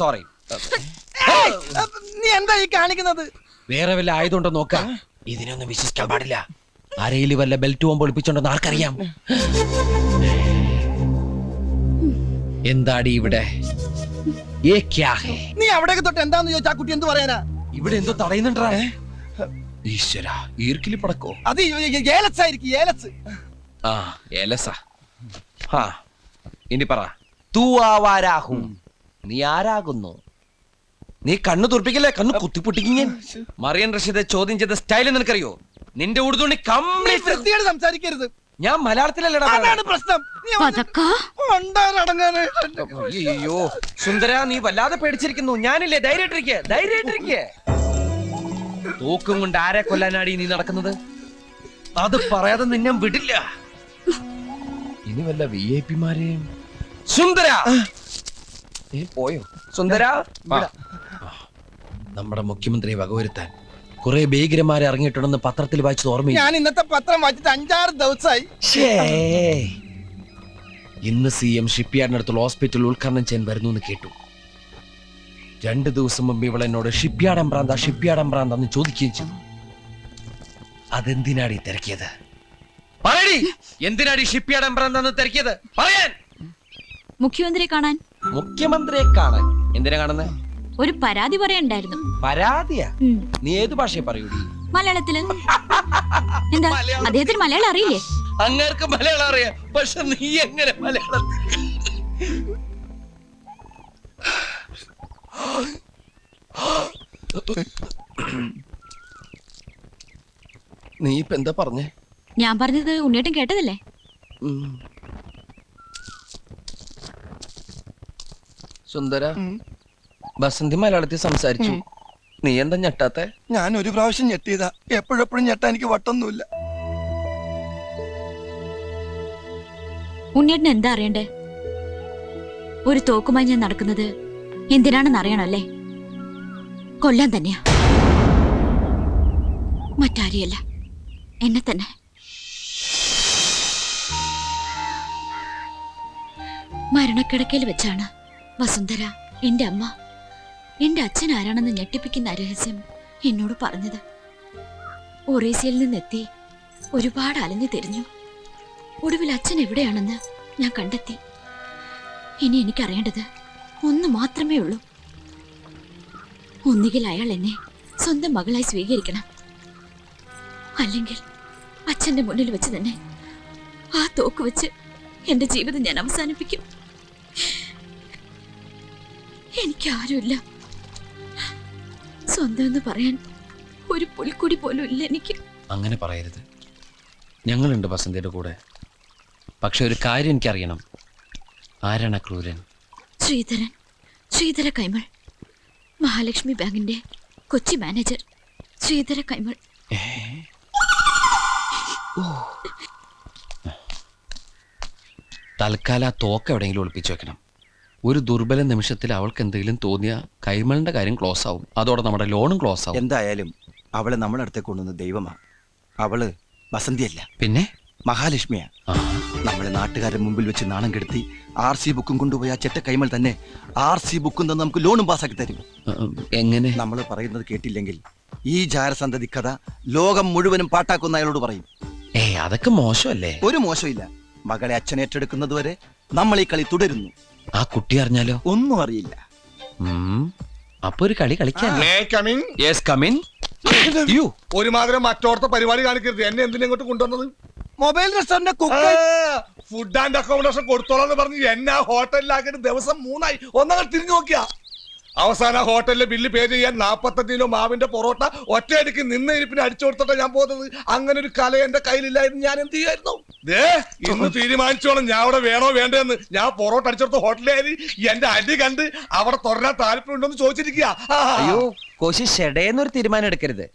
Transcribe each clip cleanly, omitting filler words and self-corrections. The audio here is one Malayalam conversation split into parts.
സോറി. നീ എന്താ ഈ കാണിക്കുന്നത്? വേറെ വല്ല ആയതുകൊണ്ടോ നോക്കാം. ഇതിനൊന്നും വിശ്വസിക്കാൻ പാടില്ല. അരയിൽ വല്ല ബെൽറ്റ് പോകുമ്പോൾ ഒളിപ്പിച്ചോണ്ടെന്ന് ആർക്കറിയാം? എന്താടി ഇവിടെ? നീ അവിടേക്ക് തൊട്ട് എന്താന്ന് ചോദിച്ചാ കുട്ടി എന്ത് പറയാനാ? ഇവിടെ എന്തോ തടയുന്നുണ്ടാ? ഈശ്വര, ഈർക്കിലി പടക്കോ? അത് ഏലസായിരിക്കും, ഏലസ്. ആ, ഏലസാ. ഹാ, ഇനി പറ. തൂ ആവാരാഹും, നീ ആരാകുന്നു? നീ കണ്ണു തുറപ്പിക്കല്ലേ, കണ്ണു കുത്തിപ്പൊട്ടിക്കും ഞാൻ. മറിയൻ റഷീദെ ചോദ്യം ചെയ്ത സ്റ്റൈൽ നിനക്കറിയോ? നിന്റെ ഉടുതുണി കംപ്ലീറ്റ് സംസാരിക്കരുത്. ഞാൻ മലയാളത്തിലല്ലടാ. അതാണ് പ്രശ്നം. അയ്യോ സുന്ദര, നീ വല്ലാതെ പേടിച്ചിരിക്കുന്നു. ഞാനില്ലേ, ധൈര്യമായിട്ടിരിക്കെ. തൂക്കും കൊണ്ട് ആരെ കൊല്ലാനാടി നീ നടക്കുന്നത്? അത് പറയാതെ നിന്നെ വിടില്ല. ഇനി വല്ല VIP മാരെയും. സുന്ദര, നീ പോയോ? സുന്ദര, നമ്മുടെ മുഖ്യമന്ത്രിയെ വകവരുത്താൻ കുറെ ഭീകരന്മാരെ ഇറങ്ങിയിട്ടുണ്ടെന്ന് പത്രത്തിൽ വായിച്ചത് ഓർമ്മയില്ല? ഞാൻ ഇന്നത്തെ പത്രം വായിച്ചിട്ട് 5-6 ദിവസമായി. ഇന്ന് CM ഷിപ്പ്യാർഡിനടുത്തുള്ള ഹോസ്പിറ്റൽ ഉദ്ഘാടനം ചെയ്യാൻ വരുന്നു എന്ന് കേട്ടു. 2 ദിവസം മുമ്പ് ഇവൾ എന്നോട് ഷിപ്പ്യാർഡ് എംബ്രാന്താന്ന് ചോദിക്കുകയും ചെയ്തു. അതെന്തിനാടി തിരക്കിയത്? പറയടി, എന്തിനാടി ഷിപ്പ്യാർഡ് എംബ്രാന്താന്ന് തിരക്കിയത്? പറയാൻ. മുഖ്യമന്ത്രിയെ കാണാൻ. മുഖ്യമന്ത്രിയെ കാണാൻ? എന്തിനാ കാണുന്നത്? ഒരു പരാതി പറയണ്ടായിരുന്നു. പരാതിയാ? നീ ഏത് ഭാഷയെ പറയൂടി? മലയാളത്തില്. എന്താ, അദ്ദേഹത്തിന് മലയാളം അറിയില്ലേ? അങ്ങേർക്ക് മലയാളം അറിയാം, പക്ഷെ നീ എങ്ങനെ മലയാളം? നീ ഇപ്പൊ എന്താ പറഞ്ഞേ? ഞാൻ പറഞ്ഞത് ഉണ്ണിയേട്ടൻ കേട്ടതല്ലേ? സുന്ദര, ബസന്തി മലയാളത്തിൽ സംസാരിച്ചു. നീ എന്താ ഞെട്ടാത്തെ? ഞാൻ ഒരു പ്രാവശ്യം ഞെട്ടിയതാ, എപ്പോഴെപ്പോഴും ഞെട്ടാൻ എനിക്ക് വട്ടൊന്നുമില്ല. ഉണ്ണിയേട്ടൻ എന്താ അറിയണ്ടേ? ഒരു തോക്കുമായി ഞാൻ നടക്കുന്നത് എന്തിനാണെന്ന് അറിയണല്ലേ? കൊല്ലാൻ തന്നെയാ, മറ്റാരെയല്ല, എന്നെ തന്നെ. മരണക്കിടക്കയിൽ വെച്ചാണ് വസുന്ധര, എന്റെ അമ്മ, എന്റെ അച്ഛൻ ആരാണെന്ന് ഞെട്ടിപ്പിക്കുന്ന രഹസ്യം എന്നോട് പറഞ്ഞത്. ഒറീസയിൽ നിന്നെത്തി ഒരുപാട് അലഞ്ഞു തിരിഞ്ഞു. ഒടുവിൽ അച്ഛൻ എവിടെയാണെന്ന് ഞാൻ കണ്ടെത്തി. ഇനി എനിക്കറിയേണ്ടത് ഒന്ന് മാത്രമേ ഉള്ളൂ. ഒന്നുകിൽ അയാൾ എന്നെ സ്വന്തം മകളായി സ്വീകരിക്കണം, അല്ലെങ്കിൽ അച്ഛന്റെ മുന്നിൽ വെച്ച് തന്നെ ആ തോക്ക് വെച്ച് എന്റെ ജീവിതം ഞാൻ അവസാനിപ്പിക്കും. എനിക്കാരുമില്ല, സ്വന്തം എന്ന് പറയാൻ ഒരു പുൽക്കുടി പോലും ഇല്ല എനിക്ക്. അങ്ങനെ പറയരുത്, ഞങ്ങളുണ്ട് ബസന്തിയുടെ കൂടെ. പക്ഷെ ഒരു കാര്യം എനിക്കറിയണം, ആരാണ് ക്രൂരൻ? ശ്രീധര കൈമൾ, മഹാലക്ഷ്മി ബാങ്കിന്റെ കൊച്ചി മാനേജർ ശ്രീധര കൈമൾ. തൽക്കാലം ആ തോക്ക് എവിടെയെങ്കിലും ഒളിപ്പിച്ചു വെക്കണം. ഒരു ദുർബല നിമിഷത്തിൽ അവൾക്ക് എന്തെങ്കിലും തോന്നിയ കൈമളിന്റെ കാര്യം ക്ലോസ് ആവും. അതോടെ നമ്മുടെ ലോണും ക്ലോസ് ആവും. എന്തായാലും അവളെ നമ്മുടെ അടുത്തേക്ക് കൊണ്ടുവന്ന ദൈവമാ. അവള് ബസന്തിയല്ല, പിന്നെ മഹാലക്ഷ്മിയാ. നമ്മളെ നാട്ടുകാരുടെ മുമ്പിൽ വെച്ച് നാണം കെടുത്തി RC ബുക്കും കൊണ്ടുപോയി ആ ചെറ്റ കൈമൾ തന്നെ RC ബുക്കും തന്നെ നമുക്ക് ലോണും പാസ്സാക്കി തരും. എങ്ങനെ? നമ്മൾ പറയുന്നത് കേട്ടില്ലെങ്കിൽ ഈ ജാരസന്തതി കഥ ലോകം മുഴുവനും പാട്ടാക്കുന്ന അയാളോട് പറയും. അതൊക്കെ മോശമല്ലേ? ഒരു മോശമില്ല. മകളെ അച്ഛൻ ഏറ്റെടുക്കുന്നത് വരെ നമ്മൾ ഈ കളി തുടരുന്നു. ആ കുട്ടി അറിഞ്ഞാലോ? ഒന്നും അറിയില്ല. അപ്പൊ ഒരു കളി കളിക്കാൻ. ഒരുമാതിരി മറ്റോടത്തെ പരിപാടി കാണിക്കരുത്. എന്നെ എന്തിനാ ഇങ്ങോട്ട് കൊണ്ടുവന്നത്? Mobile restaurant cook food and accommodation കൊടുത്തോളാന്ന് പറഞ്ഞ് എന്നെ ഹോട്ടലിലാക്കിയിട്ട് ദിവസം 3 ആയി. ഒന്നങ്ങൾ തിരിഞ്ഞു നോക്കിയാ അവസാന ഹോട്ടലിലെ ബില്ല് പേ ചെയ്യാൻ 45 കിലോ മാവിന്റെ പൊറോട്ട ഒറ്റയടിക്ക് നിന്ന് ഇരിപ്പിന് അടിച്ചു കൊടുത്തിട്ടാ ഞാൻ പോകുന്നത്. അങ്ങനെ ഒരു കല എന്റെ കയ്യിലില്ലായിരുന്നു. ഞാൻ എന്ത് ചെയ്യായിരുന്നു? ഇന്ന് തീരുമാനിച്ചോളാം ഞാൻ അവിടെ വേണോ വേണ്ടെന്ന്. ഞാൻ പൊറോട്ട അടിച്ചെടുത്ത ഹോട്ടലിൽ എന്റെ അടി കണ്ട് അവിടെ തുടരാൻ താല്പര്യമുണ്ടോന്ന് ചോദിച്ചിരിക്കുക. അയ്യോ കോശി, ഷെഡേന്നൊരു തീരുമാനം എടുക്കരുത്.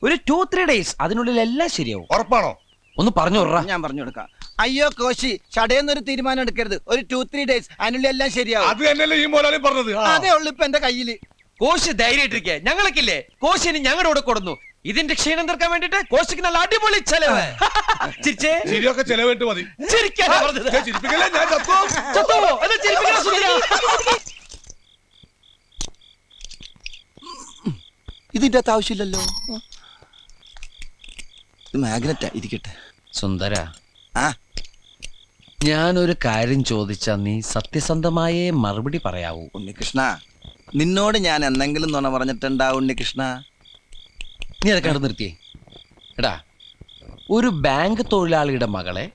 ഒരു 2-3 ഡേയ്സ്, അതിനുള്ളിൽ എല്ലാം ശരിയാവും. ഉറപ്പാണോ? ഒന്ന് പറഞ്ഞു വിടറാ. ഞാൻ പറഞ്ഞു കൊടുക്കാം. അയ്യോ കോശി, ചടയെന്നൊരു തീരുമാനം എടുക്കരുത്. ഒരു 2-3 ഡേയ്സ്, അതിനുള്ളിൽ എല്ലാം ശരിയാവും. അത് തന്നെയല്ലേ ഈ മോലാലും പറഞ്ഞത്. അതേ ഉള്ളു ഇപ്പൊ എന്റെ കയ്യില്. കോശി ധൈര്യമായിട്ടിരിക്കെ, ഞങ്ങൾക്കില്ലേ കോശിന് ഞങ്ങളുടെ കൂടെ കൊടുന്നു. ഇതിന്റെ ക്ഷീണം തീർക്കാൻ വേണ്ടിട്ട് കോശിക്ക് നല്ല അടിപൊളി ചെലവ്. ചിരിച്ചേ, ശരിയൊക്കെ ചെലവിട്ട് മതി. ചിരിക്കാൻ ചിരിപ്പിക്കല്ലേ, ഞാൻ ചത്തോ? ചത്തോ? എന്നാ ചിരിപ്പിക്കണം സുന്ദരാ. ഇതിന്റെ അകത്ത് ആവശ്യമില്ലല്ലോ. ഇത് മാഗ്നറ്റാ, ഇരിക്കട്ടെ. സുന്ദര, ആ ഞാനൊരു കാര്യം ചോദിച്ചാ നീ സത്യസന്ധമായേ മറുപടി പറയാവൂ. ഉണ്ണികൃഷ്ണ, നിന്നോട് ഞാൻ എന്തെങ്കിലും നുണ പറഞ്ഞിട്ടുണ്ടാ ഉണ്ണികൃഷ്ണ? നീ അതൊക്കെ കണ്ടു നിർത്തിയേ. എടാ, ഒരു ബാങ്ക് തൊഴിലാളിയുടെ മകളെ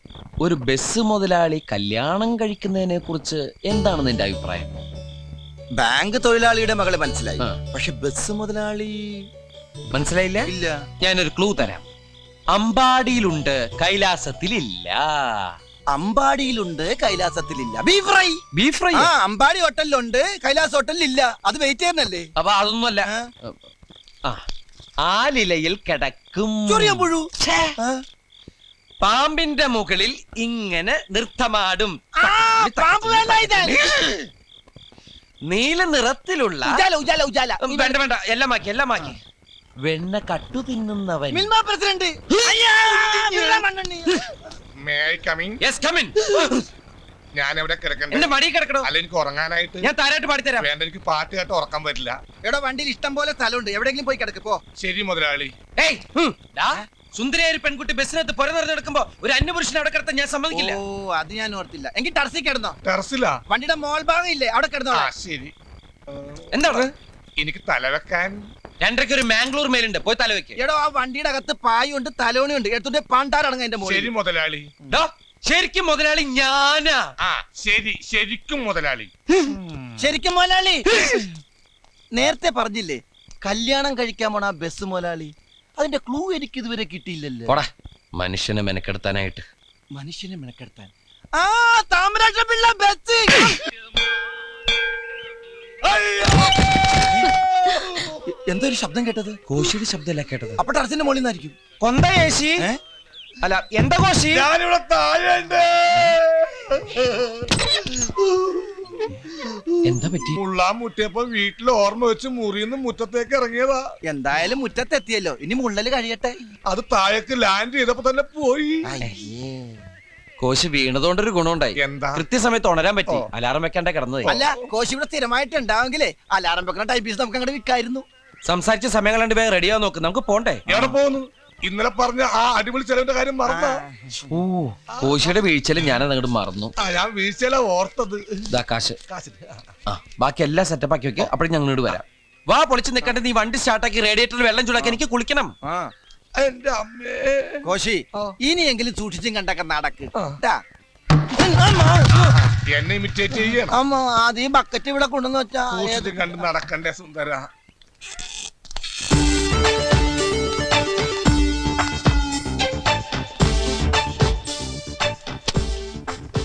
ഒരു ബസ് മുതലാളി കല്യാണം കഴിക്കുന്നതിനെ കുറിച്ച് എന്താണ് നിന്റെ അഭിപ്രായം? ബാങ്ക് തൊഴിലാളിയുടെ മകളെ മനസ്സിലായി, ആ. പക്ഷെ ബസ് മുതലാളി മനസ്സിലായില്ല? ഇല്ല. ഞാനൊരു ക്ലൂ തരാം. അമ്പാടിയിലുണ്ട്, കൈലാസത്തിലില്ല. അമ്പാടിയിലുണ്ട്, കൈലാസത്തിലില്ല. Beef fry. Beef fry. ആ, അമ്പാടി ഹോട്ടലിലുണ്ട്, കൈലാസ് ഹോട്ടലിലില്ല. അത് വെയിറ്റ് ചെയ്യുന്നല്ലേ? അപ്പൊ അതൊന്നുമല്ല. ആ. ആ, ആലിലയിൽ കിടക്കും ചൊറിയൻ ഛേ. പാമ്പിന്റെ മുകളിൽ ഇങ്ങനെ നൃത്തമാടും. നീല നിറത്തിലുള്ള ഉജാല ഉജാല ഉജാല. വേണ്ട വേണ്ട, എല്ലാം മാക്കി, എല്ലാം മാക്കി. വെണ്ണ കട്ടു തിന്നുന്നവൻ. Milma president. May I coming? Yes, come in. ഞാൻ എവിടെ കിടക്കണ്ടേ? എന്റെ മടി കിടക്കണോ? അല്ല, എനിക്ക് ഉറങ്ങാനായിട്ട്. ഞാൻ താരായിട്ട് പാടിത്തരാം. വേണ്ട, എനിക്ക് പാട്ട് കേട്ട് ഉറക്കാൻ പറ്റില്ല. എടാ, വണ്ടിയിൽ ഇഷ്ടം പോലെ സ്ഥലമുണ്ട്, എവിടെയെങ്കിലും പോയി കിടക്ക് പോ. ശരി മുതലാളി. ഏയ്, ഡാ, സുന്ദരിയായ ഒരു പെൺകുട്ടി ബസ്സിനകത്ത് പുര നിറഞ്ഞു നടക്കുമ്പോ ഒരു അന്യപുരുഷനെ അവിടെ കിടത്താൻ ഞാൻ സമ്മതിക്കില്ല. ഓ, അത് ഞാൻ ഓർത്തില്ല. എങ്കിൽ ടർസി കിടന്നോ. ടെറസിലാ? വണ്ടിയുടെ മോൾ ഭാഗം ഇല്ലേ, അവിടെ കിടന്നോ. ആ, ശരി. എന്താണ്? എനിക്ക് തലവെക്കാൻ രണ്ടരയ്ക്ക് ഒരു മാംഗ്ലൂർ മേലുണ്ട്, പോയി തലവെക്ക്. എടോ, ആ വണ്ടിയുടെ അകത്ത് പായുണ്ട്, തലോണിയുണ്ട്, എടുത്തിട്ട് പാണ്ടാറടങ്ങ എന്റെ ശരി മോളിൽ. മുതലാളി. ഡാ, ശരിക്കും മുതലാളി ഞാനാ. ആ, ശരി, ശരിക്കും മുതലാളി. ശരിക്കും മോലാളി നേരത്തെ പറഞ്ഞില്ലേ കല്യാണം കഴിക്കാൻ പോണ ആ ബസ് മോലാളി? അതിന്റെ ക്ലൂ എനിക്ക് ഇതുവരെ കിട്ടിയില്ലല്ലോ. പോടാ, മനുഷ്യനെ മെനക്കെടുത്താനായിട്ട്. മനുഷ്യനെ മെനക്കെടുത്താൻ. ആ, താമരാക്ഷ പിള്ള ബസ്. എന്തോ ഒരു ശബ്ദം കേട്ടത്? കോശിയുടെ ശബ്ദമല്ല കേട്ടത്. അപ്പൊ ടർസിന്റെ മോളിൽ നിന്നായിരിക്കും. കൊന്ത ഏശി. അല്ല, എന്താ കോശി? ഞാനിവിടെ താഴെയുണ്ട്. എന്താ പറ്റി? മുള്ളാൻ മുട്ടിയപ്പോ വീട്ടിൽ ഓർമ്മ വെച്ച് മുറിന്ന് മുറ്റത്തേക്ക് ഇറങ്ങിയതാ. എന്തായാലും മുറ്റത്തെത്തിയല്ലോ, ഇനി മുള്ളല് കഴിയട്ടെ. അത് താഴേക്ക് ലാൻഡ് ചെയ്തപ്പോ തന്നെ പോയി. കോശി വീണതുകൊണ്ടൊരു ഗുണമുണ്ടായി. എന്താ? കൃത്യസമയത്ത് ഉണരാൻ പറ്റി. അലാറം വെക്കാണ്ട കിടന്നത്. അല്ല, കോശി ഇവിടെ സ്ഥിരമായിട്ട് ഉണ്ടാവെങ്കിലേ അലാറം വെക്കുന്ന ടൈപ്പീസ് നമുക്ക് അങ്ങോട്ട് വിൽക്കായിരുന്നു. സംസാരിച്ച സമയം കണ്ട് വേഗം റെഡിയാ നോക്ക്, നമുക്ക് പോണ്ടേ? എവിടെ പോകുന്നു? ഇന്നലെ പറഞ്ഞ ആ അടിപൊളി ചെലവിന്റെ കാര്യം മറന്ന? ഓ, കോശിയുടെ വീഴ്ചയിൽ ഞാനത് അങ്ങോട്ട് മറന്നു. ഞാൻ വീഴ്ചയില ഓർത്തത്. ഇതാ കാശ്. കാശിന്. ആ, ബാക്കി എല്ലാം സെറ്റപ്പ് ആക്കി വെക്കുക. അപ്പോഴും ഞങ്ങൾ ഇങ്ങോട്ട് വരാം. വാ, പൊളിച്ച് നിൽക്കണ്ട. നീ വണ്ടി സ്റ്റാർട്ടാക്കി റേഡിയേറ്ററിൽ വെള്ളം ചൂടാക്കി എനിക്ക് കുളിക്കണം. എന്റെ അമ്മേ. കോശി, ഇനിയെങ്കിലും സൂക്ഷിച്ചും കണ്ടൊക്കെ നടക്ക്. ആ. ട്ടാ. എന്നെ ഇമിറ്റേറ്റ് ചെയ്യണം. അമ്മ, അത് ഈ ബക്കറ്റ് ഇവിടെ കൊണ്ടുവന്ന് വെച്ചാ സൂക്ഷിച്ചും കണ്ട് നടക്കണ്ടേ സുന്ദര.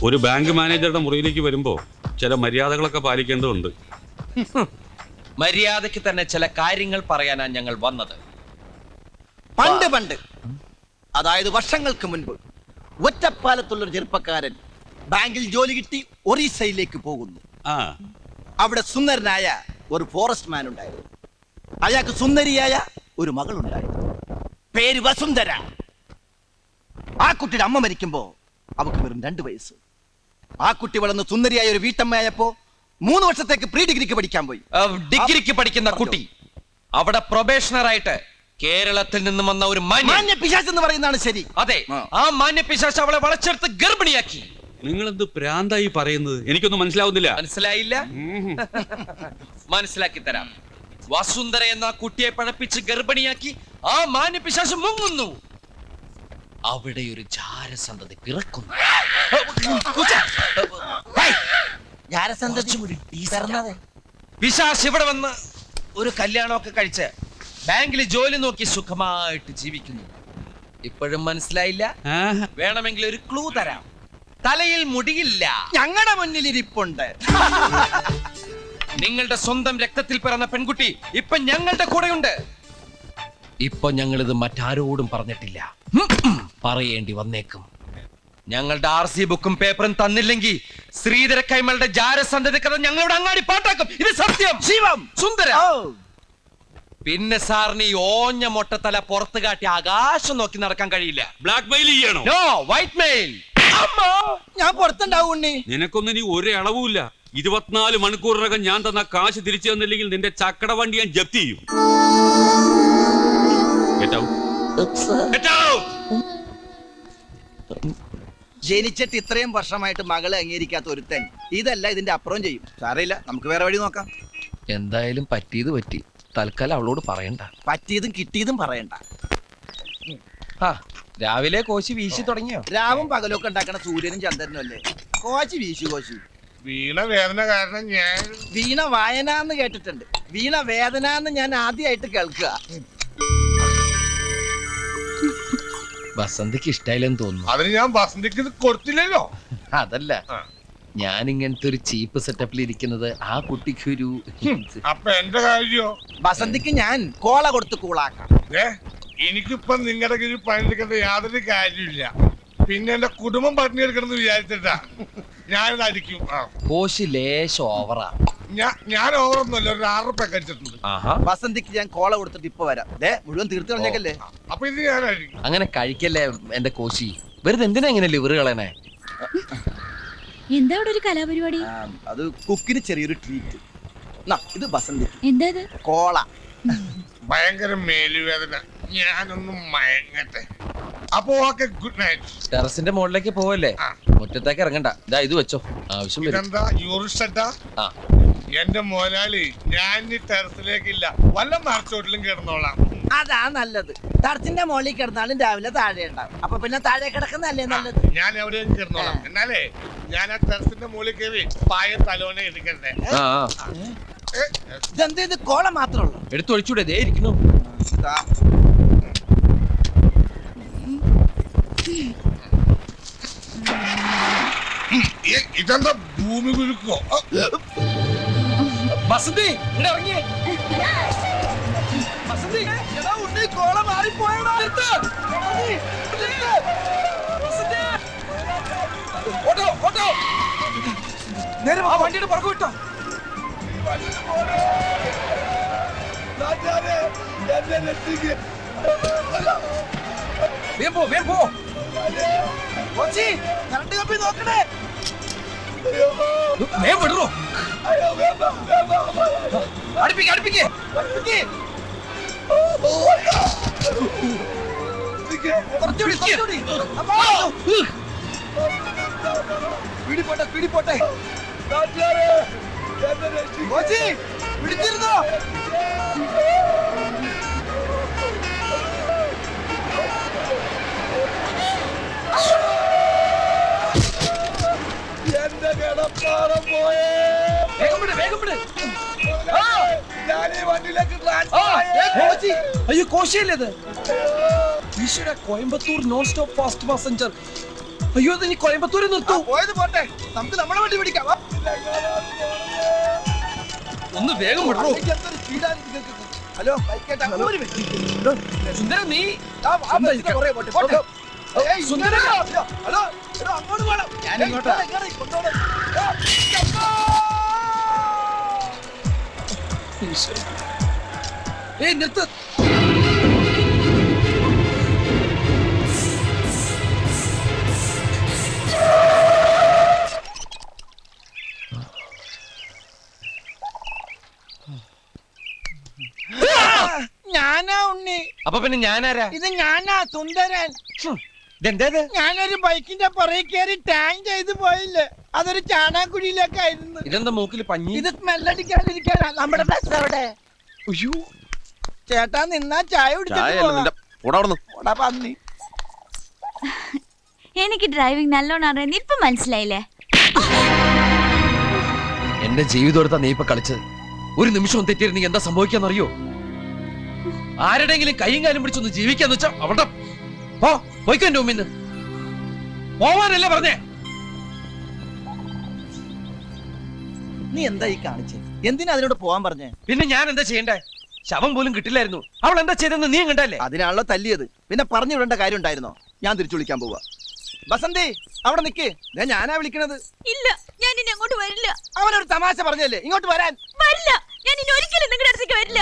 ഒരു ബാങ്ക് മാനേജറുടെ മുറിയിലേക്ക് വരുമ്പോ ചില മര്യാദകളൊക്കെ പാലിക്കേണ്ടതുണ്ട്. മര്യാദയ്ക്ക് തന്നെ ചില കാര്യങ്ങൾ പറയാനാണ് ഞങ്ങൾ വന്നത്. പണ്ട് അതായത് വർഷങ്ങൾക്ക് മുൻപ് ഒറ്റപ്പാലത്തുള്ളൊരു ചെറുപ്പക്കാരൻ ബാങ്കിൽ ജോലി കിട്ടി ഒറീസയിലേക്ക് പോകുന്നു. ആ, അവിടെ സുന്ദരനായ ഒരു ഫോറസ്റ്റ് മാൻ ഉണ്ടായിരുന്നു. അയാൾക്ക് സുന്ദരിയായ ഒരു മകളുണ്ടായിരുന്നു, പേര് വസുന്ധര. ആ കുട്ടിയുടെ അമ്മ മരിക്കുമ്പോ അവക്ക് വെറും 2 വയസ്സ്. ആ കുട്ടി വളർന്ന് സുന്ദരിയായ ഒരു വീട്ടമ്മയായപ്പോ 3 വർഷത്തേക്ക് പ്രീ ഡിഗ്രിക്ക് പഠിക്കാൻ പോയി. ഡിഗ്രിക്ക് പഠിക്കുന്ന കുട്ടി അവിടെ പ്രൊബേഷണറായിട്ട് കേരളത്തിൽ നിന്നും വന്ന ഒരു മാന്യ പിശാച് എന്ന് പറയുന്നതാണ് ശരി. അതെ, ആ മാന്യ പിശാച് അവളെ വളച്ചെടുത്ത് ഗർഭിണിയാക്കി. നിങ്ങളെന്ത് പ്രാന്തായി പറയുന്നത്? എനിക്കൊന്നും മനസ്സിലാവുന്നില്ല. മനസ്സിലായില്ല? മനസ്സിലാക്കി തരാം. വസുന്ധര എന്ന കുട്ടിയെ പഴപ്പിച്ച് ഗർഭിണിയാക്കി ആ മാന്യ പിശാച് മുങ്ങുന്നു. അവിടെ ഒരു ജാരസന്തതി പിറക്കുന്നു. പിശാച് ഇവിടെ വന്ന് ഒരു കല്യാണമൊക്കെ കഴിച്ച് ബാങ്കിൽ ജോലി നോക്കി സുഖമായിട്ട് ജീവിക്കുന്നു. ഇപ്പോഴും മനസ്സിലായില്ല? വേണമെങ്കിൽ ഒരു ക്ലൂ തരാം. തലയിൽ മുടിയില്ല. ഞങ്ങളുടെ മുന്നിൽ ഇരിപ്പുണ്ട്. നിങ്ങളുടെ സ്വന്തം രക്തത്തിൽ പിറന്ന പെൺകുട്ടി ഇപ്പൊ ഞങ്ങളുടെ കൂടെയുണ്ട്. ഇപ്പൊ ഞങ്ങൾ ഇത് മറ്റാരോടും പറഞ്ഞിട്ടില്ല. പറയേണ്ടി വന്നേക്കും. ഞങ്ങളുടെ RC ബുക്കും പേപ്പറും തന്നില്ലെങ്കിൽ ശ്രീധര കൈമളുടെ ജാരസന്ധതി കഥ ഞങ്ങളുടെ അങ്ങാടി പാട്ടാക്കും. ഇത് സത്യം. ശിവം സുന്ദര. പിന്നെ സാറിന് ഈ ഓഞ്ഞ മൊട്ടത്തല പുറത്ത് കാട്ടി ആകാശം നോക്കി നടക്കാൻ കഴിയില്ല. ബ്ലാക്ക് മെയിൽ ചെയ്യണോ? No, white mail. ഞാൻ പുറത്തുണ്ടാവും ഉണ്ണി. നിനക്കൊന്നും ഇനി ഒരു അളവുമില്ല. 24 മണിക്കൂറിനകം ഞാൻ തന്ന കാശ് തിരിച്ചു തന്നില്ലെങ്കിൽ നിന്റെ ചക്കട വണ്ടി ഞാൻ ജപ്തി ചെയ്യും. Get out. Get out. ജനിച്ചിട്ട് ഇത്രയും വർഷമായിട്ട് മകളെ അംഗീകരിക്കാത്ത ഒരുത്തൻ ഇതല്ല ഇതിന്റെ അപ്പുറം ചെയ്യും. സാരമില്ല, നമുക്ക് വേറെ വഴി നോക്കാം. എന്തായാലും പറ്റിയത് പറ്റി. തൽക്കാലം അവളോട് പറയണ്ട. പറ്റിയതും കിട്ടിയതും പറയണ്ട. ആ രാവിലെ കോശി വീശി തുടങ്ങിയോ? രാവും പകലൊക്കെ ഉണ്ടാക്കണ സൂര്യനും ചന്ദ്രനും അല്ലേ കോശി വീശു കോശി. വീണ വേദന കാരണം ഞാൻ വീണ വായന എന്ന് കേട്ടിട്ടുണ്ട്, വീണ വേദന എന്ന് ഞാൻ ആദ്യമായിട്ട് കേൾക്കുക. വസന്തിക്ക് ഇഷ്ടായില്ലെന്ന് തോന്നുന്നു. അതിന് ഞാൻ വസന്തിക്ക് ഇത് കൊടുത്തില്ലല്ലോ. അതല്ല, ഞാൻ ഇങ്ങനത്തെ ഒരു ചീപ്പ് സെറ്റപ്പിൽ ഇരിക്കുന്നത് ആ കുട്ടിക്കൊരു അപ്പൊ എന്റെ കാര്യോ? വസന്തിക്ക് ഞാൻ കോള കൊടുത്ത് കൂളാക്കാം. എനിക്കിപ്പൊ നിങ്ങളുടെ കീഴിൽ പണിയെടുക്കേണ്ട യാതൊരു കാര്യമില്ല. പിന്നെ എന്റെ കുടുംബം പട്ടിണി എടുക്കണമെന്ന് വിചാരിച്ചിട്ടാ ഞാനിത് അടിക്കും. കോശി ലേശം ഓവറാ. ഞാൻ ഓവറൊന്നുമല്ല, ഒരു 6 റുപ്യ കഴിച്ചിട്ടുണ്ട്. വസന്തിക്ക് ഞാൻ കോള കൊടുത്തിട്ട് ഇപ്പൊ വരാം. മുഴുവൻ തീർത്ത് കളഞ്ഞേക്കല്ലേ. അപ്പൊ ഇത് ഞാൻ അടിക്കും. അങ്ങനെ കഴിക്കല്ലേ എന്റെ കോശി. വെറുതെ എന്തിനാ ഇങ്ങനെ ലിവർ കളയണേ? എന്താ ഇവിടെ ഒരു കലാപരിപാടി? അത് കുക്കിന് ചെറിയൊരു ട്രീറ്റ്. ഇത് വസന്തി എന്താ കോള. ഭയങ്കര മേലുവേദന, ഞാനൊന്നും മയങ്ങട്ടെ. അപ്പൊ ഓക്കെ, ഗുഡ് നൈറ്റ്. ടെറസിന്റെ മുകളിലേക്ക് പോവല്ലേ, മുറ്റത്തേക്ക് ഇറങ്ങണ്ട. ഇതാ ഇത് വെച്ചോ, ആവശ്യം വരും. ഇതെന്താ യൂറിസ്റ്റ? എന്റെ മോലാളി, ഞാൻ ഈ ടെറസിലേക്കില്ല, വല്ല മറച്ചോട്ടിലും കിടന്നോളാം. അതാ നല്ലത്. ടെറസിന്റെ മുകളിൽ കിടന്നാലും രാവിലെ താഴെ ഉണ്ടാവും. അപ്പൊ പിന്നെ താഴെ കിടക്കുന്നല്ലേ നല്ലത്. ഞാൻ എവിടെയും കിടന്നോളാം. എന്നാലേ ഞാൻ ആ ടെറസിന്റെ മുകളിൽ കയറി പായ തലോനെ എടുക്കണ്ടേ? ഇതെന്ത്, ഇത് കോള മാത്രമേ ഉള്ളൂ? എടുത്തു ഒഴിച്ചൂടെ, ദേ ഇരിക്കുന്നു. ഇതെന്താ ഭൂമി കുലുക്കോ? വസന്തി ഇവിടെ ഇറങ്ങിയേ. വസന്തി, എടാ ഉണ്ണി, കോള മാറിപ്പോയടാ. ഓട്ടോ ഓട്ടോ, നേരെ ആ വണ്ടിയുടെ പുറകു വിട്ടോ. വേഗം പോ, വേഗം പോ. കറണ്ട് കമ്പി നോക്കണേ. വേഗം വിടറോ. അടുപ്പിക്ക് അടുപ്പിക്ക്. പിടിപോട്ടെ പിടിപോട്ടെ. പിടിച്ചിരുന്നോ? എന്റെ കിടപ്പാറം പോയേ. വേഗം വിട്, വേഗം വിട്. ഞാൻ ഈ വണ്ടിയിലേക്ക് അയ്യോ, കോശിയല്ലേ ഇത്? ഈശ്വര, Coimbatore non stop fast passenger. അയ്യോ, ഇത് ഇനി കോയമ്പത്തൂരിൽ നിർത്തൂ. പോയത് പോട്ടെ, നമുക്ക് നമ്മുടെ വണ്ടി പിടിക്കാം. ഒന്ന് വേഗം വിടറോ. ഹലോ, സുന്ദര, നീ സുന്ദര, ഹലോ, അങ്ങോട്ട് വേണം. ഞാൻ ഇങ്ങോട്ടാ. ഏയ് നിർത്ത്. ഞാനാ ഉണ്ണി. അപ്പൊ പിന്നെ ഞാനാരാ? ഇത് ഞാനാ സുന്ദരൻ. ഇതെന്തേത്? ഞാനൊരു ബൈക്കിന്റെ പുറകെ കയറി ടാങ് ചെയ്ത് പോയില്ലേ, അതൊരു ചാണാക്കുഴിയിലേക്കായിരുന്നു. ഇതെന്താ മൂക്കിൽ പഞ്ഞി? ഇത് സ്മെല്ലടിക്കാതിരിക്കാനാ. നമ്മുടെ ബസ് അവിടെ. അയ്യോ, ചേട്ടാ നിന്നാ ചായ കുടിച്ചിട്ട് പന്നി. എനിക്ക് ഡ്രൈവിംഗ് നല്ലോണം അറിയാൻ ഇപ്പൊ മനസ്സിലായില്ലേ? എന്റെ ജീവിതം എടുത്താ നീ ഇപ്പൊ കളിച്ചത്. ഒരു നിമിഷം തെറ്റിയിരുന്നെങ്കിൽ എന്താ സംഭവിക്കാന്നറിയോ? ആരുടെങ്കിലും കൈയും കാലും പിടിച്ചൊന്ന് ജീവിക്കാന്ന് വെച്ചാ അവിടെ പോയിക്കോ. എന്റെ മുമ്പിന്ന് പോവാനല്ലേ പറഞ്ഞേ? നീ എന്താ ഈ കാണിച്ചേ? എന്തിനാ അതിനോട് പോവാൻ പറഞ്ഞേ? പിന്നെ ഞാൻ എന്താ ചെയ്യണ്ടേ? ശവം പോലും കിട്ടില്ലായിരുന്നു. അവൾ എന്താ ചെയ്തെന്ന് നീ കണ്ടല്ലേ? അതിനാണല്ലോ തല്ലിയത്. പിന്നെ പറഞ്ഞു വിടേണ്ട കാര്യം ഉണ്ടായിരുന്നോ? ഞാൻ തിരിച്ചു വിളിക്കാൻ പോവാ. വസന്തി, അവിടെ നിക്ക്. ഞാനാ വിളിക്കണത്. ഇല്ല, ഞാൻ ഇനി അങ്ങോട്ട് വരില്ല. അവനൊരു തമാശ പറഞ്ഞല്ലേ, ഇങ്ങോട്ട് വരാൻ. വരില്ല, ഞാൻ ഇനി ഒരിക്കലും നിങ്ങളുടെ അടുത്തേക്ക് വരില്ല.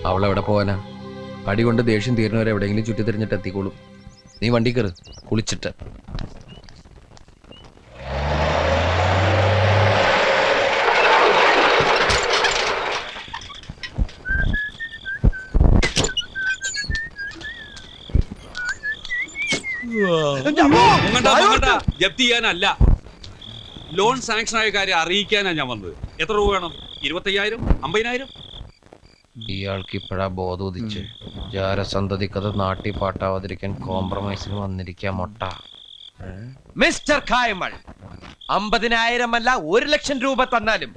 അവളെവിടെ പോവാനാ? അടി കൊണ്ട് ദേഷ്യം തീരുന്നവരെ എവിടെയെങ്കിലും ചുറ്റി തിരിഞ്ഞിട്ട് എത്തിക്കോളും. നീ വണ്ടി കയറ്, കുളിച്ചിട്ട്. വേണ്ട, ജപ്തി ചെയ്യാനല്ല. ലോൺ സാങ്ഷൻ ആയ കാര്യം അറിയിക്കാനാണ് ഞാൻ വന്നത്. എത്ര രൂപ വേണം? 25,000, 50,000? ഇയാൾക്ക് ഇപ്പോഴാ ബോധം ഉദിച്ച് ജാരസന്തതിക്കത് നാട്ടി പാട്ടാവാതിരിക്കാൻ കോംപ്രമൈസിന് വന്നിരിക്കാം മൊട്ട. മിസ്റ്റർ കായമൾ, 50,000 അല്ല 1,00,000 രൂപ തന്നാലും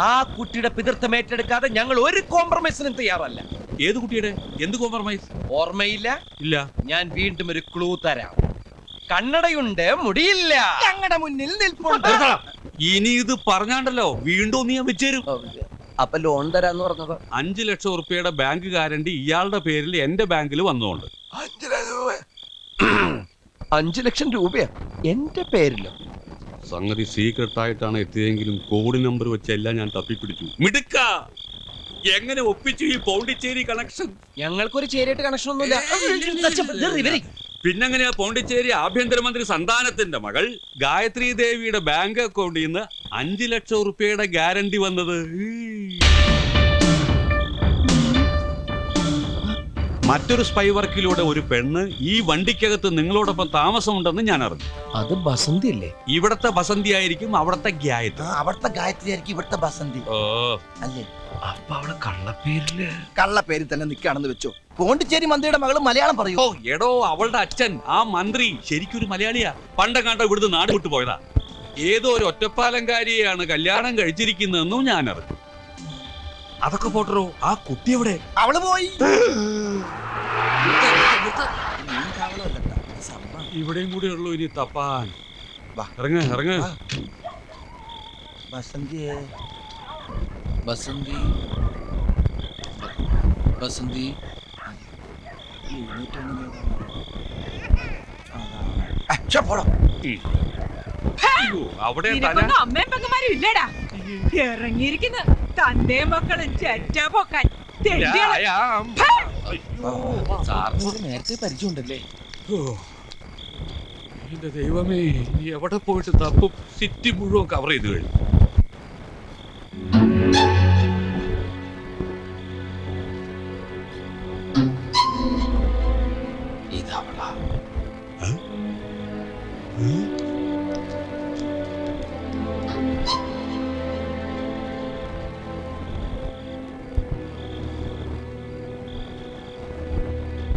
ആ കുട്ടിയുടെ പിതൃത്വം ഏറ്റെടുക്കാതെ ഞങ്ങൾ ഒരു കോംപ്രമൈസിനും തയ്യാറല്ല. ഏത് കുട്ടിയുടെ? എന്ത് കോംപ്രമൈസ്? ഓർമ്മയില്ല? ഇല്ല. ഞാൻ വീണ്ടും ഒരു ക്ലൂ തരാം. കണ്ണടയുണ്ട്, മുടിയില്ല. ഞങ്ങളുടെ മുന്നിൽ നിൽപ്പുണ്ട്. ഇനി ഇത് പറഞ്ഞാണ്ടല്ലോ വീണ്ടും നീ വെച്ചേരും. അപ്പൊ ലോൺ തരാന്ന് പറഞ്ഞത് 5 ലക്ഷം ഉറുപ്പിയുടെ ബാങ്ക് ഗ്യാരണ്ടി ഇയാളുടെ പേരിൽ എന്റെ ബാങ്കിൽ വന്നുകൊണ്ട്. 5 ലക്ഷം രൂപയാ എന്റെ പേരിലോ? സംഗതി സീക്രട്ട് ആയിട്ടാണ് എത്തിയതെങ്കിലും കോഡ് നമ്പർ വെച്ചെല്ലാം ഞാൻ തപ്പിപ്പിടിച്ചു. മിടുക്ക, എങ്ങനെ ഒപ്പിച്ചു ഈ പോണ്ടിച്ചേരി കണക്ഷൻ? ഞങ്ങൾക്കൊരു ചേരിയായിട്ട് കണക്ഷൻ ഒന്നുമില്ല. പിന്നെങ്ങനെയാ പോണ്ടിച്ചേരി ആഭ്യന്തരമന്ത്രി സന്താനത്തിന്റെ മകൾ ഗായത്രി ദേവിയുടെ ബാങ്ക് അക്കൗണ്ടിൽ നിന്ന് 5 ലക്ഷം ഉറുപ്പിയുടെ ഗ്യാരണ്ടി വന്നത്? മറ്റൊരു സ്പൈ വർക്കിലൂടെ ഒരു പെണ്ണ് ഈ വണ്ടിക്കകത്ത് നിങ്ങളോടൊപ്പം താമസമുണ്ടെന്ന് ഞാൻ അറിഞ്ഞു. അത് ബസന്തി അല്ലേ? ഇവിടത്തെ ബസന്തി ആയിരിക്കും അവിടത്തെ ഗായത്രി. അവിടുത്തെ ഗായത്രി ആയിരിക്കും ഇവിടുത്തെ ബസന്തി ഓ, അല്ലേ? അപ്പൊ അവള് കള്ളപ്പേരില് കള്ള പേരിൽ തന്നെ നിൽക്കുകയാണെന്ന് വെച്ചോ. പോണ്ടിച്ചേരി മന്ത്രിയുടെ മകള് മലയാളം പറയൂ. ഓ എടോ, അവളുടെ അച്ഛൻ ആ മന്ത്രി ശരിക്കൊരു മലയാളിയാ. പണ്ടങ്ങാണ്ട ഇവിടുന്ന് നാട് വിട്ടു പോയതാ. ഏതോ ഒരു ഒറ്റപ്പാലംകാരിയെയാണ് കല്യാണം കഴിച്ചിരിക്കുന്നതെന്നും ഞാൻ അറിഞ്ഞു. അതൊക്കെ പോട്ടറോ, ആ കുട്ടി എവിടെ? അവള് പോയി. ഇവിടെയും കൂടെ ഉള്ളൂ ഇനി തപ്പാൻ. വാ. ഇറങ്ങ ഇറങ്ങ. ബസന്തിയെ ബസന്തി ബസന്തി അവിടെ നിനക്കൊന്നും അമ്മയും പെങ്ങന്മാരും ഇല്ലടാ. ഇറങ്ങിയിരിക്കുന്നു തന്റെ മക്കളും ചെറ്റ പൊക്കാൻ. നേരത്തെ പരിചയമുണ്ടല്ലേ? എന്റെ ദൈവമേ, നീ എവിടെ പോയിട്ട് തപ്പും? സിറ്റി മുഴുവൻ കവർ ചെയ്ത് കഴിഞ്ഞു. ഇതവളാ.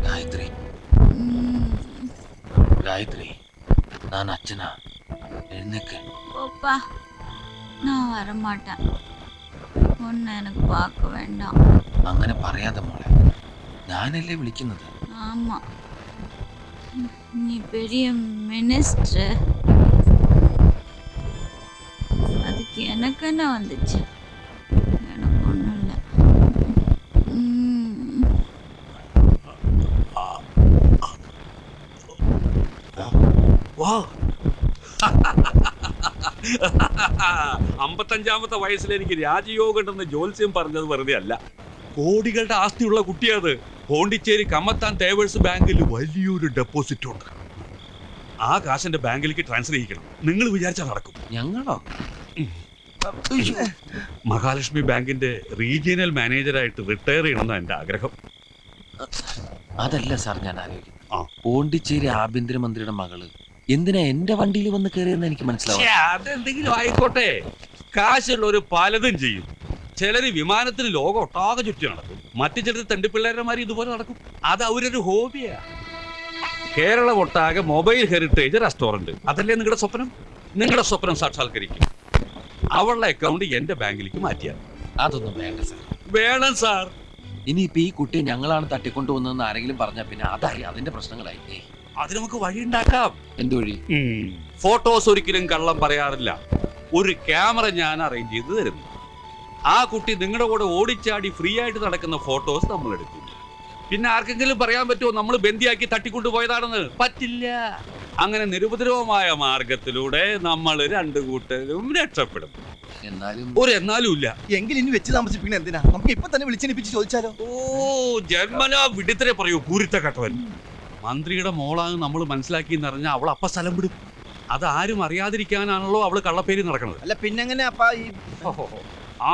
காயத்ரி காயத்ரி, நான் அச்சனா, எழுந்துக்க. போப்பா, நான் வரமாட்டேன். ஒன்னு எனக்கு பார்க்க வேண்டாம். അങ്ങനെ പറയാതെ മോളെ, ഞാനല്ലേ വിളിക്കുന്നത്. ஆமா, நீ பெரிய மினிஸ்டர். அதுக்கு எனக்கு என்ன வந்துச்சு? எனக்கு ஒன்றும் இல்லை. വാ. 55-ാമത്തെ വയസ്സിൽ എനിക്ക് രാജയോഗം ഉണ്ടെന്ന് ജോത്സ്യം പറഞ്ഞത് വെറുതെ അല്ല. കോടികളുടെ ആസ്തിയുള്ള കുട്ടിയത്. പോണ്ടിച്ചേരി കമ്മത്താൻ തേവേഴ്സ് ബാങ്കിൽ വലിയൊരു ഡെപ്പോസിറ്റ് ഉണ്ട്. ആ കാശിന്റെ ബാങ്കിലേക്ക് ട്രാൻസ്ഫർ ചെയ്യിക്കണം. നിങ്ങൾ വിചാരിച്ചാൽ നടക്കും. ഞങ്ങളോ? മഹാലക്ഷ്മി ബാങ്കിന്റെ റീജിയണൽ മാനേജറായിട്ട് റിട്ടയർ ചെയ്യണമെന്നാണ് എന്റെ ആഗ്രഹം. അതല്ല സാർ ഞാൻ ആലോചിക്കുന്നത്. ആ. പോണ്ടിച്ചേരി ആഭ്യന്തരമന്ത്രിയുടെ മകള് എന്തിനാ എന്റെ വണ്ടിയിൽ വന്ന് കയറിയെന്ന് എനിക്ക് മനസ്സിലാവും. അതെന്തെങ്കിലും ആയിക്കോട്ടെ, കാശുള്ളവര് പലതും ചെയ്യും. ചിലര് വിമാനത്തിന് ലോകം ഒട്ടാകെ ചുറ്റി നടക്കും. മറ്റു ചിലർ തണ്ടിപ്പിള്ളേരന്മാർ ഇതുപോലെ നടക്കും. അത് അവരൊരു ഹോബിയാ. കേരളം ഒട്ടാകെ മൊബൈൽ ഹെറിറ്റേജ് റെസ്റ്റോറന്റ്, അതല്ലേ നിങ്ങളുടെ സ്വപ്നം? നിങ്ങളുടെ സ്വപ്നം സാക്ഷാത്കരിക്കും. അവളുടെ അക്കൗണ്ട് എന്റെ ബാങ്കിലേക്ക് മാറ്റിയാൽ. അതൊന്നും വേണ്ട സാർ. വേണം സാർ. ഇനിയിപ്പോ ഈ കുട്ടിയെ ഞങ്ങളാണ് തട്ടിക്കൊണ്ടുവന്നതെന്ന് ആരെങ്കിലും പറഞ്ഞാൽ പിന്നെ അതായി അതിന്റെ പ്രശ്നങ്ങളായി. അത് നമുക്ക് വഴി ഉണ്ടാക്കാം. എന്ത് വഴി? ഫോട്ടോസ് ഒരിക്കലും കള്ളം പറയാറില്ല. ഒരു ക്യാമറ ഞാൻ അറേഞ്ച് ചെയ്ത് തരുന്നു. ആ കുട്ടി നിങ്ങളുടെ കൂടെ ഓടിച്ചാടി ഫ്രീ ആയിട്ട് നടക്കുന്ന ഫോട്ടോസ് നമ്മൾ എടുക്കും. പിന്നെ ആർക്കെങ്കിലും പറയാൻ പറ്റുമോ നമ്മൾ ബന്ദിയാക്കി തട്ടിക്കൊണ്ടുപോയതാണെന്ന്? പറ്റില്ല. അങ്ങനെ നിരുപദ്രവമായ മാർഗത്തിലൂടെ നമ്മൾ രണ്ടു കൂട്ടരും രക്ഷപ്പെടും. എന്നാലും ഇല്ല. എങ്കിൽ ഇനി വെച്ച് താമസിപ്പിക്കണ എന്തിനാ? നമുക്ക് ഇപ്പൊ തന്നെ വിളിച്ചെണിപ്പിച്ച് ചോദിച്ചാലോ? ഓ, ജന്മനാ വിടുത്തരെ പറയൂ പൂരിത്ത കട്ടവൻ. മന്ത്രിയുടെ മോളാണ് നമ്മൾ മനസ്സിലാക്കി എന്നറിഞ്ഞാൽ അവൾ അപ്പ സ്ഥലം വിടും. അത് ആരും അറിയാതിരിക്കാനാണല്ലോ അവള് കള്ളപ്പേരി നടക്കുന്നത്. അല്ല പിന്നെങ്ങനെ അപ്പാ ഈ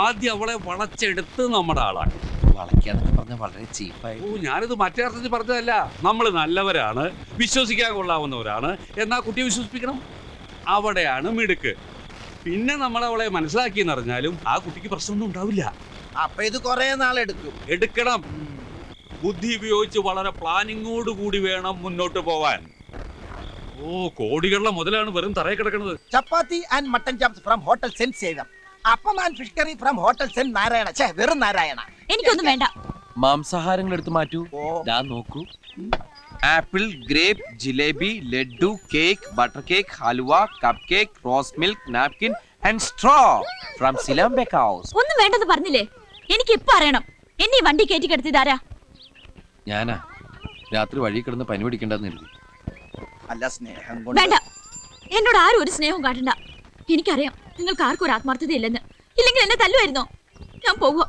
ആദ്യം അവളെ വളച്ചെടുത്ത് നമ്മുടെ ആളാണ്. വളയ്ക്കാന്നൊക്കെ പറഞ്ഞ വളരെ ചീപ്പായി. ഓ ഞാനിത് മറ്റേ അർത്ഥത്തിൽ പറഞ്ഞതല്ല. നമ്മൾ നല്ലവരാണ്, വിശ്വസിക്കാൻ കൊള്ളാവുന്നവരാണ് എന്നാ കുട്ടിയെ വിശ്വസിപ്പിക്കണം. അവിടെയാണ് മിടുക്ക്. പിന്നെ നമ്മൾ അവളെ മനസ്സിലാക്കിയെന്ന് അറിഞ്ഞാലും ആ കുട്ടിക്ക് പ്രശ്നമൊന്നും ഉണ്ടാവില്ല. അപ്പൊ ഇത് കുറെ നാളെടുക്കും. എടുക്കണം. ബുദ്ധി ഉപയോഗിച്ച് വളരെ പ്ലാനിങ്ങോട് കൂടി വേണം മുന്നോട്ട് പോവാൻ. ഓ കോടികളുടെ മുതലാണ് വെറും തറയിൽ കിടക്കുന്നത്. Chapati and mutton chops from hotel Saint സേവം. Appam and fish curry from hotel Saint Narayana. ഛേ, വെറും നാരായണ. എനിക്കൊന്നും വേണ്ട. മാംസാഹാരങ്ങൾ എടുത്ത് മാറ്റൂ. ദാ നോക്കൂ. Apple, grape, jalebi, laddu, cake, butter cake, halwa, cup cake, rose milk, napkin and straw from Ceylon bake house. ഒന്നും വേണ്ടെന്ന് പറഞ്ഞില്ലേ? എനിക്ക് ഇപ്പൊ അറിയണം. എന്നെ ഈ വണ്ടി കയറ്റി കിടത്തിയതാരാ? ഞാനാ രാത്രി വഴി കിടന്ന് പനി പിടിക്കണ്ടെന്ന് കരുതി. അല്ല, സ്നേഹം കൊണ്ട്. വേണ്ട, എന്നോട് ആരും ഒരു സ്നേഹവും കാട്ടണ്ട. എനിക്കറിയാം നിങ്ങൾക്ക് ആർക്കും ഒരു ആത്മാർത്ഥത ഇല്ലെന്ന്. ഇല്ലെങ്കിൽ എന്നെ തല്ലുമായിരുന്നോ? ഞാൻ പോവുക.